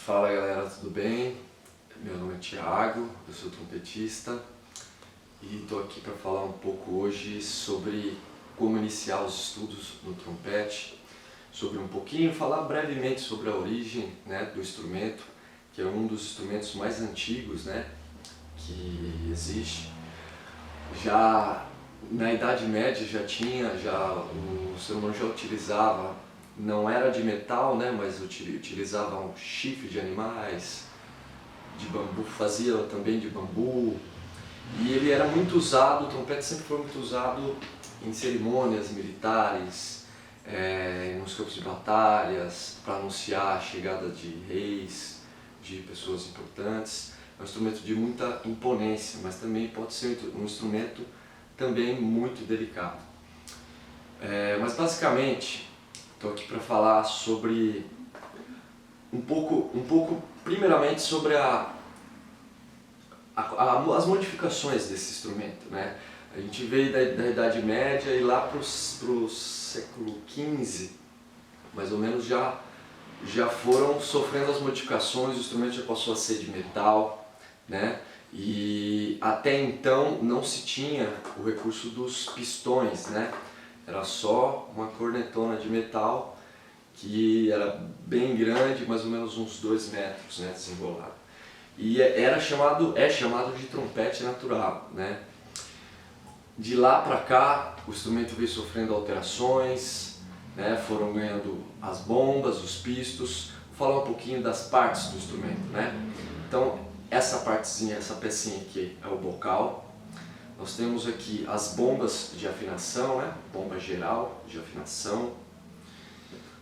Fala galera, tudo bem? Meu nome é Thiago, eu sou trompetista e estou aqui para falar um pouco hoje sobre como iniciar os estudos no trompete, falar brevemente sobre a origem, do instrumento, que é um dos instrumentos mais antigos, que existe. Já na Idade Média o ser humano já utilizava, não era de metal, mas utilizava um chifre de animais, de bambu, fazia também de bambu, e ele era muito usado, o trompete sempre foi muito usado em cerimônias militares, nos campos de batalhas, para anunciar a chegada de reis, de pessoas importantes. É um instrumento de muita imponência, mas também pode ser um instrumento também muito delicado. Mas basicamente, estou aqui para falar sobre um pouco primeiramente sobre as modificações desse instrumento, A gente veio da Idade Média e lá para o século XV, mais ou menos, já foram sofrendo as modificações, o instrumento já passou a ser de metal, E até então não se tinha o recurso dos pistões, Era só uma cornetona de metal que era bem grande, mais ou menos uns 2 metros, desembolado. E é chamado de trompete natural, De lá para cá o instrumento veio sofrendo alterações, foram ganhando as bombas, os pistos. Vou falar um pouquinho das partes do instrumento, Então essa partezinha, essa pecinha aqui é o bocal. Nós temos aqui as bombas de afinação, bomba geral de afinação,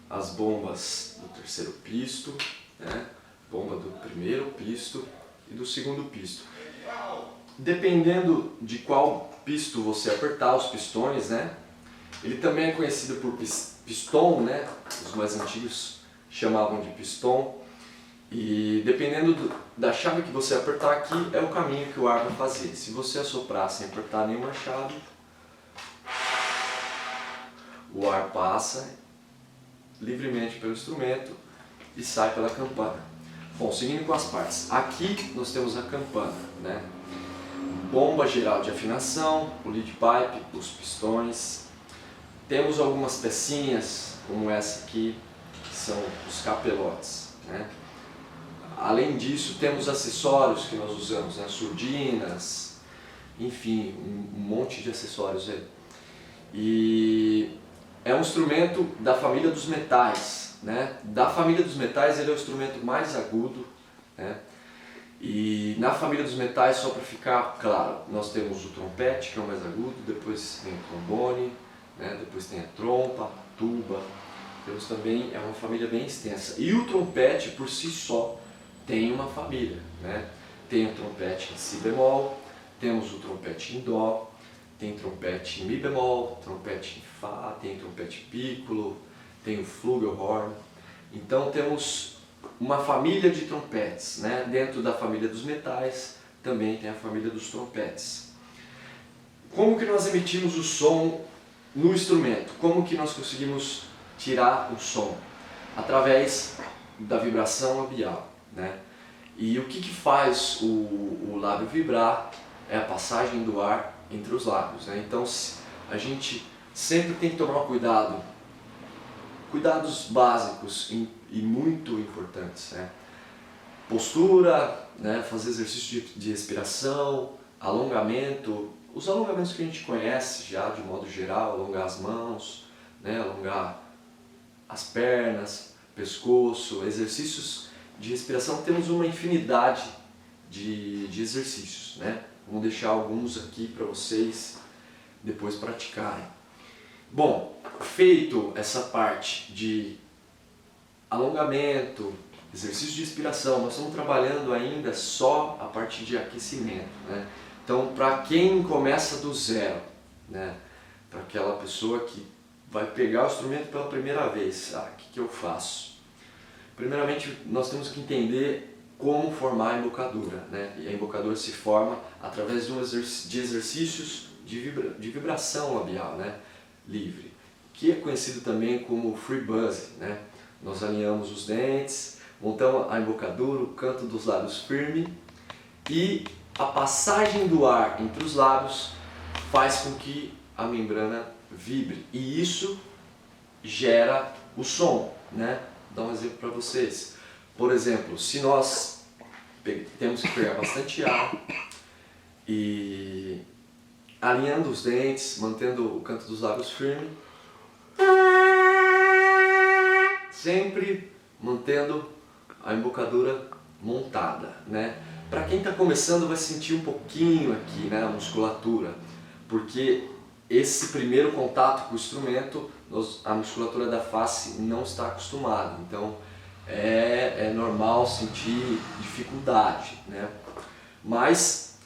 as bombas do terceiro pisto, bomba do primeiro pisto e do segundo pisto. Dependendo de qual pisto você apertar, os pistões, ele também é conhecido por piston, Os mais antigos chamavam de piston. E dependendo da chave que você apertar aqui, é o caminho que o ar vai fazer. Se você assoprar sem apertar nenhuma chave, o ar passa livremente pelo instrumento e sai pela campana. Bom, seguindo com as partes. Aqui nós temos a campana, Bomba geral de afinação, o lead pipe, os pistões. Temos algumas pecinhas, como essa aqui, que são os capelotes, Além disso, temos acessórios que nós usamos, surdinas, enfim, um monte de acessórios aí. E é um instrumento da família dos metais, Da família dos metais ele é o instrumento mais agudo, E na família dos metais, só para ficar claro, nós temos o trompete, que é o mais agudo, depois tem o trombone, depois tem a trompa, a tuba. Temos também, é uma família bem extensa. E o trompete por si só tem uma família, Tem o trompete em si bemol, temos o trompete em dó, tem trompete em mi bemol, trompete em fá, tem trompete piccolo, tem o flugelhorn. Então temos uma família de trompetes, Dentro da família dos metais também tem a família dos trompetes. Como que nós emitimos o som no instrumento? Como que nós conseguimos tirar o som? Através da vibração labial, E o que faz o lábio vibrar é a passagem do ar entre os lábios, Então a gente sempre tem que tomar cuidados básicos e muito importantes, Postura, fazer exercício de respiração, alongamento, os alongamentos que a gente conhece já de modo geral, alongar as mãos, alongar as pernas, pescoço, exercícios de respiração. Temos uma infinidade de exercícios, Vamos deixar alguns aqui para vocês depois praticarem. Bom, feito essa parte de alongamento, exercício de respiração, nós estamos trabalhando ainda só a parte de aquecimento, Então, para quem começa do zero, para aquela pessoa que vai pegar o instrumento pela primeira vez, o que eu faço? Primeiramente, nós temos que entender como formar a embocadura, E a embocadura se forma através de exercícios de vibração labial, livre, que é conhecido também como free buzz, Nós alinhamos os dentes, montamos a embocadura, o canto dos lábios firme, e a passagem do ar entre os lábios faz com que a membrana vibre, e isso gera o som, né? Vou dar um exemplo para vocês. Por exemplo, se nós temos que pegar bastante ar e alinhando os dentes, mantendo o canto dos lábios firme, sempre mantendo a embocadura montada, né? Para quem está começando vai sentir um pouquinho aqui, né, a musculatura, porque esse primeiro contato com o instrumento, a musculatura da face não está acostumada, então é normal sentir dificuldade, né? Mas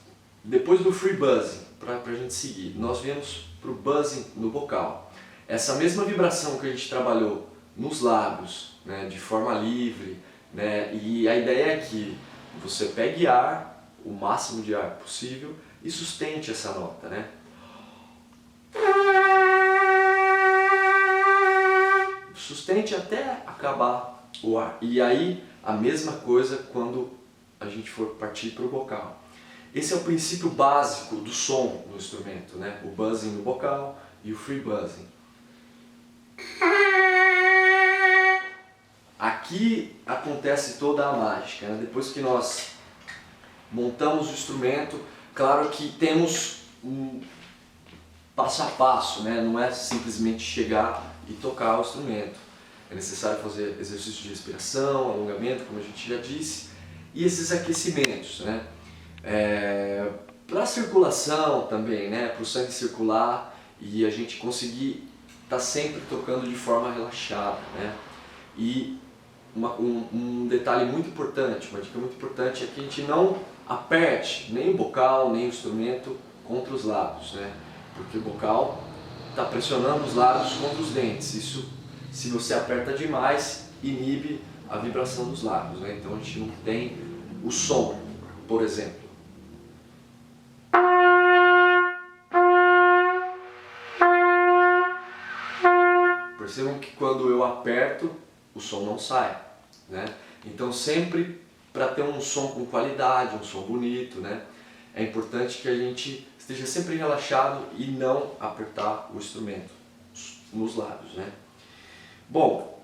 depois do free buzzing, para a gente seguir, nós viemos para o buzzing no bocal. Essa mesma vibração que a gente trabalhou nos lábios, né, de forma livre, né, e a ideia é que você pegue ar, o máximo de ar possível, e sustente essa nota, né? Sustente até acabar o ar. E aí a mesma coisa quando a gente for partir para o bocal. Esse é o princípio básico do som no instrumento, né? O buzzing no bocal e o free buzzing. Aqui acontece toda a mágica, né? Depois que nós montamos o instrumento, claro que temos um passo a passo, né? Não é simplesmente chegar e tocar o instrumento. É necessário fazer exercícios de respiração, alongamento, como a gente já disse, e esses aquecimentos, né? Para a circulação também, né? Para o sangue circular e a gente conseguir estar sempre tocando de forma relaxada, né? E um detalhe muito importante, uma dica muito importante é que a gente não aperte nem o bocal, nem o instrumento contra os lábios, né? Porque o bocal está pressionando os lábios contra os dentes. Isso, se você aperta demais, inibe a vibração dos lábios, né? Então a gente não tem o som, por exemplo. Percebam que quando eu aperto, o som não sai, né? Então sempre, para ter um som com qualidade, um som bonito, né? É importante que a gente esteja sempre relaxado e não apertar o instrumento nos lábios, né? Bom,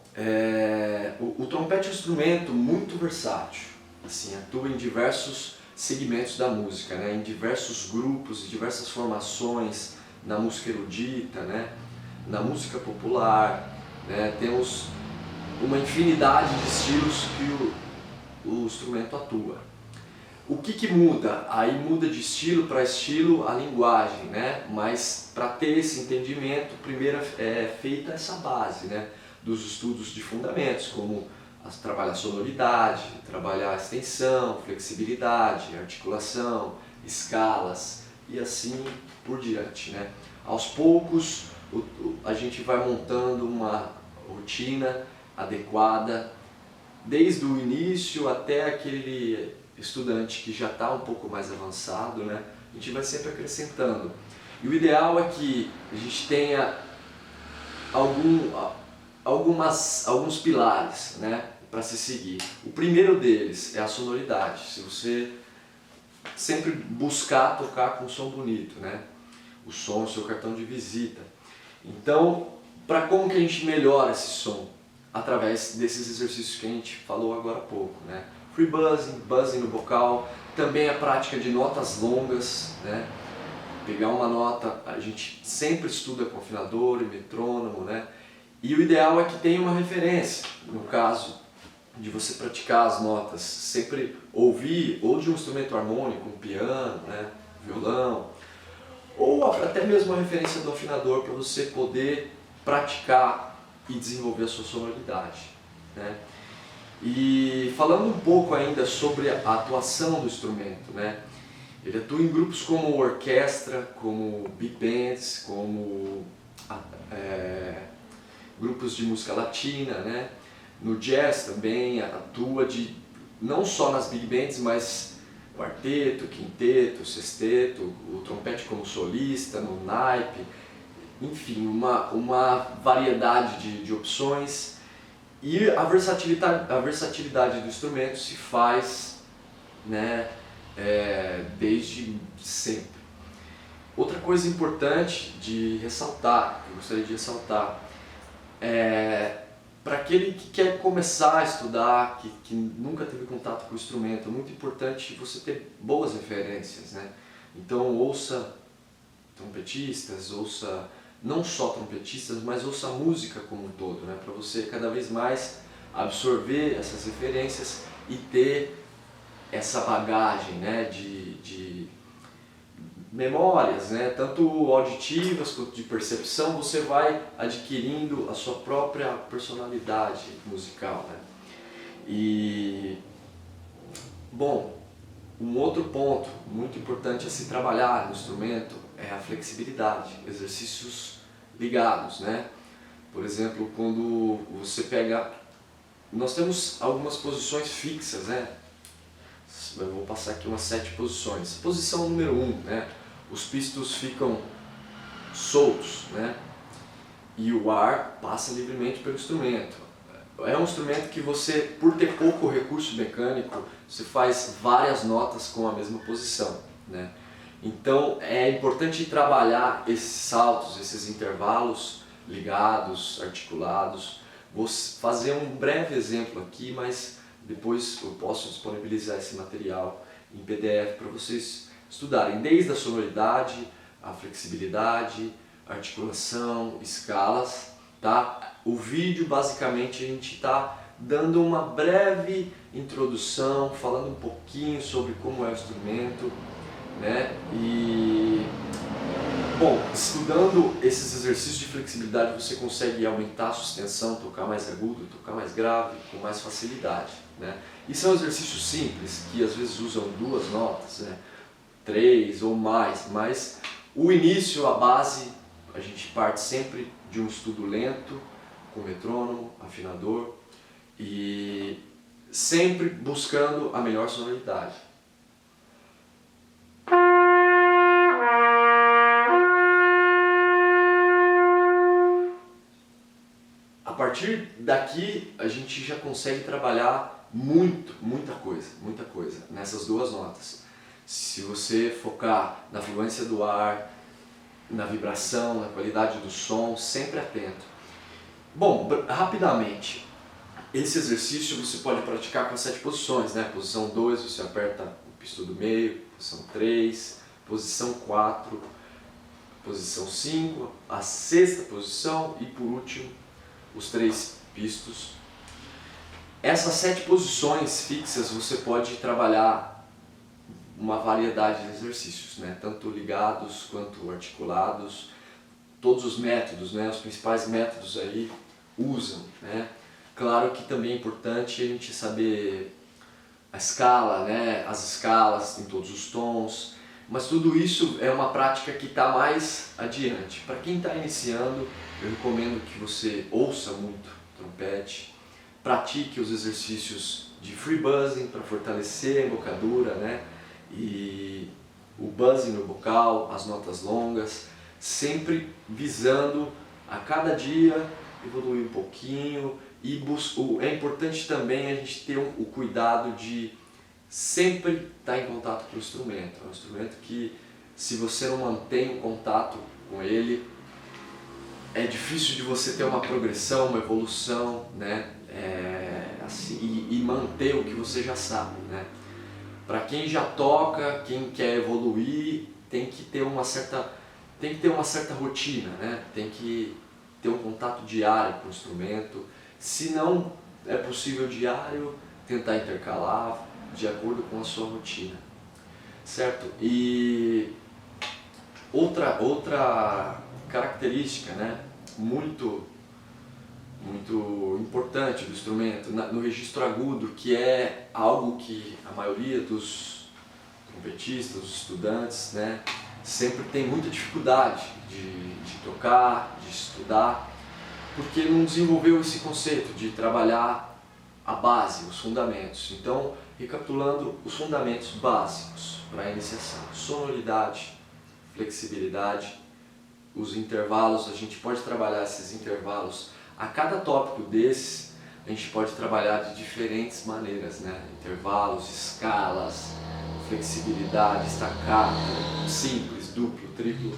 o trompete é um instrumento muito versátil, assim, atua em diversos segmentos da música, né? Em diversos grupos, em diversas formações, na música erudita, né? Na música popular, né? Temos uma infinidade de estilos que o instrumento atua. O que muda? Aí muda de estilo para estilo a linguagem, né? Mas para ter esse entendimento, primeiro é feita essa base, né? Dos estudos de fundamentos, como trabalhar a sonoridade, trabalhar a extensão, flexibilidade, articulação, escalas e assim por diante, né? Aos poucos a gente vai montando uma rotina adequada, desde o início até aquele estudante que já está um pouco mais avançado, né? A gente vai sempre acrescentando. E o ideal é que a gente tenha alguns pilares, né, para se seguir. O primeiro deles é a sonoridade. Se você sempre buscar tocar com um som bonito, né? O som é o seu cartão de visita. Então, para como que a gente melhora esse som? Através desses exercícios que a gente falou agora há pouco, né? Free buzzing, buzzing no bocal, também a prática de notas longas, né? Pegar uma nota, a gente sempre estuda com afinador e metrônomo, né? E o ideal é que tenha uma referência, no caso de você praticar as notas, sempre ouvir ou de um instrumento harmônico, um piano, né? Violão, ou até mesmo uma referência do afinador para você poder praticar e desenvolver a sua sonoridade, né? E falando um pouco ainda sobre a atuação do instrumento, né? Ele atua em grupos como orquestra, como big bands, como grupos de música latina, né? No jazz também atua não só nas big bands, mas quarteto, quinteto, sexteto, o trompete como solista, no naipe, enfim, uma variedade de opções. E a versatilidade do instrumento se faz, né, desde sempre. Outra coisa importante de ressaltar, que eu gostaria de ressaltar, para aquele que quer começar a estudar, que nunca teve contato com o instrumento, é muito importante você ter boas referências, né? Então ouça trompetistas, ouça não só trompetistas, mas ouça a música como um todo, né? Para você cada vez mais absorver essas referências e ter essa bagagem, né, de memórias, né, tanto auditivas quanto de percepção. Você vai adquirindo a sua própria personalidade musical, né? E, bom, um outro ponto muito importante a se trabalhar no instrumento é a flexibilidade, exercícios ligados, né? Por exemplo, quando você pega, nós temos algumas posições fixas, né? Eu vou passar aqui umas 7 posições. Posição número 1, né? Os pistos ficam soltos, né? E o ar passa livremente pelo instrumento. É um instrumento que você, por ter pouco recurso mecânico, você faz várias notas com a mesma posição, né? Então é importante trabalhar esses saltos, esses intervalos ligados, articulados. Vou fazer um breve exemplo aqui, mas depois eu posso disponibilizar esse material em PDF para vocês estudarem, desde a sonoridade, a flexibilidade, a articulação, escalas, tá? O vídeo, basicamente, a gente está dando uma breve introdução, falando um pouquinho sobre como é o instrumento, né? E, bom, estudando esses exercícios de flexibilidade, você consegue aumentar a sustensão, tocar mais agudo, tocar mais grave, com mais facilidade, né? E são exercícios simples, que às vezes usam 2 notas, né? 3 ou mais, mas o início, a base, a gente parte sempre de um estudo lento, com metrônomo, afinador, e sempre buscando a melhor sonoridade. A partir daqui a gente já consegue trabalhar muita coisa nessas 2 notas. Se você focar na fluência do ar, na vibração, na qualidade do som, sempre atento. Bom, rapidamente, esse exercício você pode praticar com as 7 posições, né? Posição 2, você aperta o pisto do meio, posição 3, posição 4, posição 5, a 6ª posição e por último os 3 pistos. Essas 7 posições fixas você pode trabalhar uma variedade de exercícios, né? Tanto ligados quanto articulados. Todos os métodos, né? Os principais métodos aí usam, né? Claro que também é importante a gente saber a escala, né? As escalas em todos os tons, mas tudo isso é uma prática que está mais adiante. Para quem está iniciando, eu recomendo que você ouça muito trompete, pratique os exercícios de free buzzing para fortalecer a embocadura, né? E o buzzing no bocal, as notas longas, sempre visando a cada dia evoluir um pouquinho. E é importante também a gente ter o cuidado de sempre estar em contato com o instrumento. É um instrumento que, se você não mantém um contato com ele, é difícil de você ter uma progressão, uma evolução, né? Assim, e manter o que você já sabe, né? Para quem já toca, quem quer evoluir, tem que ter uma certa rotina, né? Tem que ter um contato diário com o instrumento. Se não é possível diário, tentar intercalar de acordo com a sua rotina, certo? E outra característica, né, muito importante do instrumento, no registro agudo, que é algo que a maioria dos trompetistas, dos estudantes, né, sempre tem muita dificuldade de tocar, de estudar, porque não desenvolveu esse conceito de trabalhar a base, os fundamentos. Então, recapitulando os fundamentos básicos para a iniciação: sonoridade, flexibilidade, os intervalos. A gente pode trabalhar esses intervalos a cada tópico desses. a gente pode trabalhar de diferentes maneiras, né? Intervalos, escalas, flexibilidade, staccato, simples, duplo, triplo.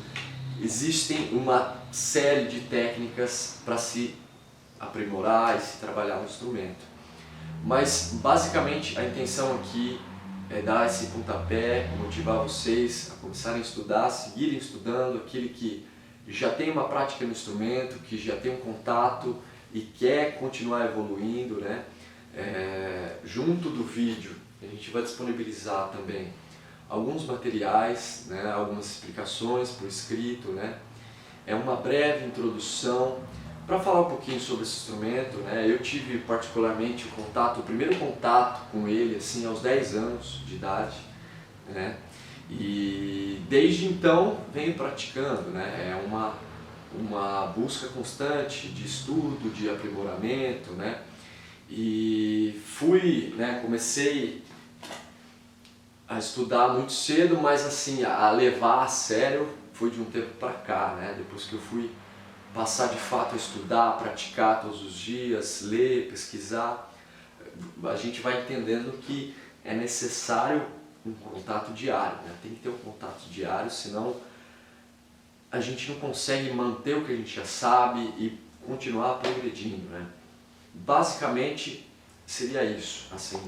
Existem uma série de técnicas para se aprimorar e se trabalhar no instrumento. Mas basicamente a intenção aqui é dar esse pontapé, motivar vocês a começarem a estudar, seguirem estudando, aquele que já tem uma prática no instrumento, que já tem um contato e quer continuar evoluindo, né? Junto do vídeo a gente vai disponibilizar também alguns materiais, né? Algumas explicações por escrito, né? É uma breve introdução para falar um pouquinho sobre esse instrumento, né? Eu tive particularmente o primeiro contato com ele assim aos 10 anos de idade, né? E desde então venho praticando, né? É uma busca constante de estudo, de aprimoramento, né? E comecei a estudar muito cedo, mas assim, a levar a sério foi de um tempo para cá, né? Depois que eu fui passar de fato a estudar, praticar todos os dias, ler, pesquisar, a gente vai entendendo que é necessário um contato diário, né? Tem que ter um contato diário, senão a gente não consegue manter o que a gente já sabe e continuar progredindo, né? Basicamente seria isso, assim.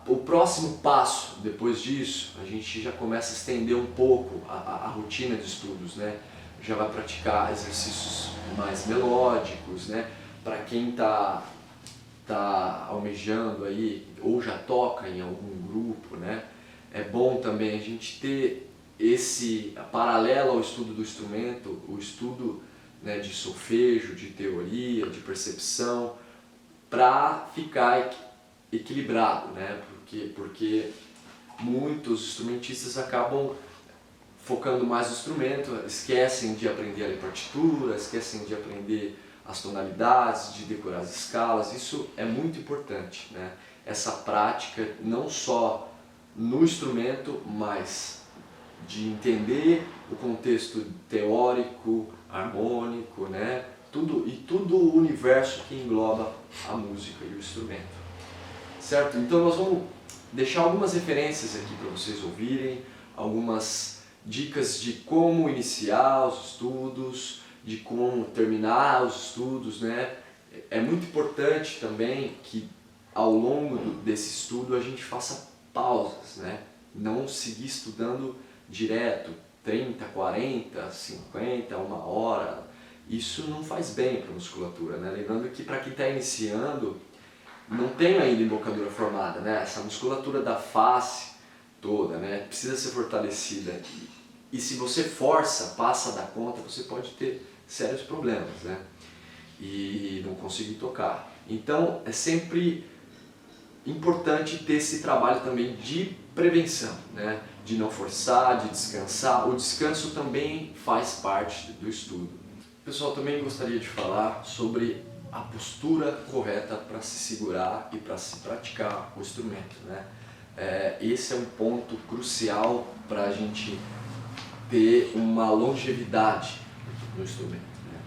O próximo passo depois disso, a gente já começa a estender um pouco a rotina de estudos, né? Já vai praticar exercícios mais melódicos, né? Para quem tá almejando aí ou já toca em algum grupo, né? É bom também a gente ter esse paralelo ao estudo do instrumento, o estudo, né, de solfejo, de teoria, de percepção, para ficar equilibrado, né? Porque muitos instrumentistas acabam focando mais no instrumento, esquecem de aprender a ler partitura, esquecem de aprender as tonalidades, de decorar as escalas. Isso é muito importante, né? Essa prática não só no instrumento, mas de entender o contexto teórico, harmônico, né? Todo o universo que engloba a música e o instrumento. Certo? Então nós vamos deixar algumas referências aqui para vocês ouvirem, algumas dicas de como iniciar os estudos, de como terminar os estudos, né? É muito importante também que ao longo desse estudo a gente faça pausas, né? Não seguir estudando direto, 30, 40, 50, uma hora. Isso não faz bem para a musculatura, né? Lembrando que para quem está iniciando, não tem ainda embocadura formada, né? Essa musculatura da face toda, né? Precisa ser fortalecida. E se você força, passa da conta, você pode ter sérios problemas, né? E não conseguir tocar. Então é sempre importante ter esse trabalho também de prevenção, né? De não forçar, de descansar. O descanso também faz parte do estudo. Pessoal, também gostaria de falar sobre a postura correta para se segurar e para se praticar o instrumento, né? Esse é um ponto crucial para a gente ter uma longevidade no instrumento, né?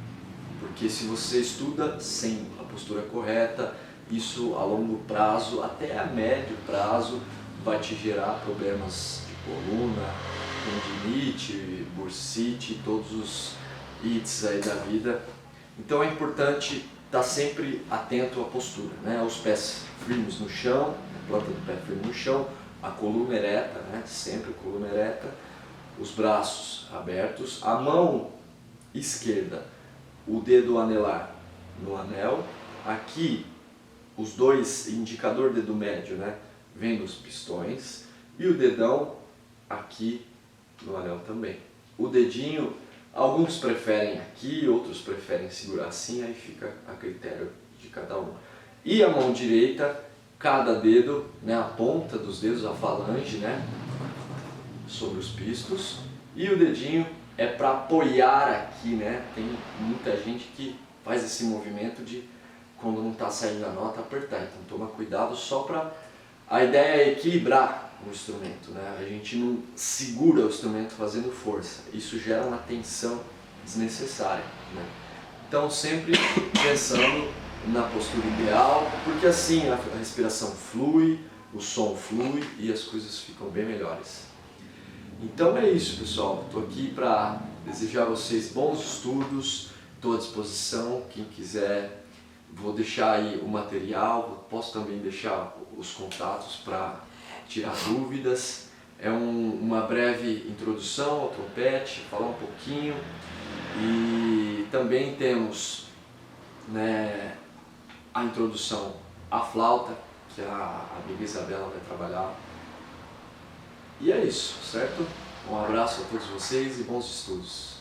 Porque se você estuda sem a postura correta, isso a longo prazo, até a médio prazo, vai te gerar problemas de coluna, tendinite, bursite, todos os ites aí da vida. Então é importante estar sempre atento à postura, né? Os pés firmes no chão, a planta do pé firme no chão, a coluna ereta, né? Sempre a coluna ereta, os braços abertos, a mão esquerda, o dedo anelar no anel, aqui os dois, indicador dedo médio, né? Vem nos pistões, e o dedão aqui no anel também. O dedinho, alguns preferem aqui, outros preferem segurar assim, aí fica a critério de cada um. E a mão direita, cada dedo, né, a ponta dos dedos, a falange, né, sobre os pistos, e o dedinho é para apoiar aqui, né? Tem muita gente que faz esse movimento de, quando não está saindo a nota, apertar. Então toma cuidado só para... A ideia é equilibrar o instrumento, né? A gente não segura o instrumento fazendo força. Isso gera uma tensão desnecessária, né? Então sempre pensando na postura ideal, porque assim a respiração flui, o som flui e as coisas ficam bem melhores. Então é isso, pessoal. Estou aqui para desejar a vocês bons estudos, estou à disposição. Quem quiser, vou deixar aí o material, posso também deixar os contatos para tirar dúvidas. É uma breve introdução ao trompete, falar um pouquinho, e também temos, né, a introdução à flauta, que a amiga Isabela vai trabalhar. E é isso, certo? Um abraço a todos vocês e bons estudos.